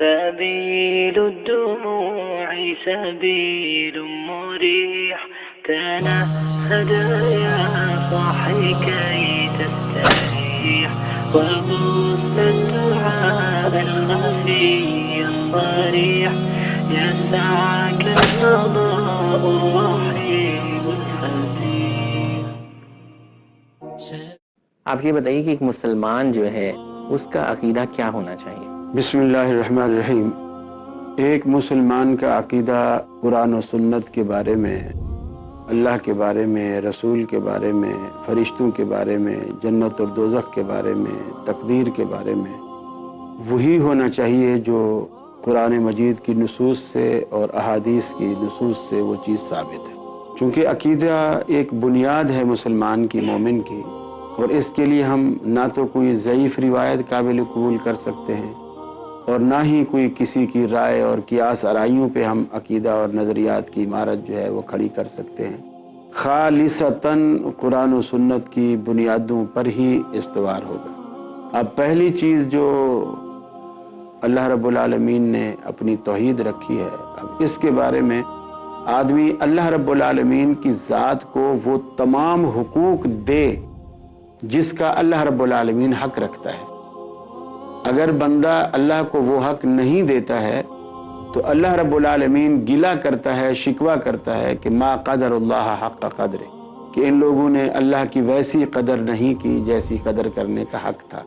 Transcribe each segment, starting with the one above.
سبيل الدموع سبيل مريح تنهد يا صاحي كي تستريح وبث الدعاء الخفي الصريح يسعك الفضاء الرحيم الفسيح. آپ یہ بتائیے کہ ایک مسلمان جو ہے اس کا عقیدہ کیا ہونا چاہیے؟ بسم اللہ الرحمن الرحیم. ایک مسلمان کا عقیدہ قرآن و سنت کے بارے میں، اللہ کے بارے میں، رسول کے بارے میں، فرشتوں کے بارے میں، جنت اور دوزخ کے بارے میں، تقدیر کے بارے میں وہی ہونا چاہیے جو قرآن مجید کی نصوص سے اور احادیث کی نصوص سے وہ چیز ثابت ہے. چونکہ عقیدہ ایک بنیاد ہے مسلمان کی، مومن کی، اور اس کے لیے ہم نہ تو کوئی ضعیف روایت قابل قبول کر سکتے ہیں اور نہ ہی کوئی کسی کی رائے اور قیاس آرائیوں پہ ہم عقیدہ اور نظریات کی عمارت جو ہے وہ کھڑی کر سکتے ہیں. خالصتاً قرآن و سنت کی بنیادوں پر ہی استوار ہوگا. اب پہلی چیز جو اللہ رب العالمین نے اپنی توحید رکھی ہے، اب اس کے بارے میں آدمی اللہ رب العالمین کی ذات کو وہ تمام حقوق دے جس کا اللہ رب العالمین حق رکھتا ہے. اگر بندہ اللہ کو وہ حق نہیں دیتا ہے تو اللہ رب العالمین گلہ کرتا ہے، شکوہ کرتا ہے کہ ما قدر اللہ حق قدر، کہ ان لوگوں نے اللہ کی ویسی قدر نہیں کی جیسی قدر کرنے کا حق تھا.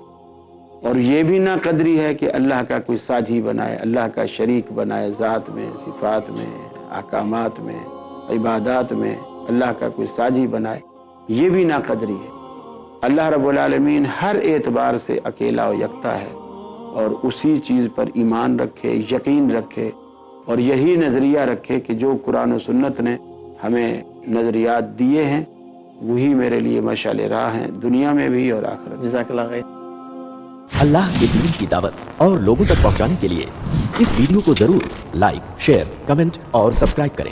اور یہ بھی نا قدری ہے کہ اللہ کا کوئی ساجی بنائے، اللہ کا شریک بنائے، ذات میں، صفات میں، احکامات میں، عبادات میں اللہ کا کوئی ساجی بنائے، یہ بھی نا قدری ہے. اللہ رب العالمین ہر اعتبار سے اکیلا و یکتا ہے، اور اسی چیز پر ایمان رکھے، یقین رکھے، اور یہی نظریہ رکھے کہ جو قرآن و سنت نے ہمیں نظریات دیے ہیں وہی میرے لیے مشعل راہ ہیں، دنیا میں بھی اور آخرت. جزاک اللہ خیر. اللہ کے دین کی دعوت اور لوگوں تک پہنچانے کے لیے اس ویڈیو کو ضرور لائک، شیئر، کمنٹ اور سبسکرائب کریں.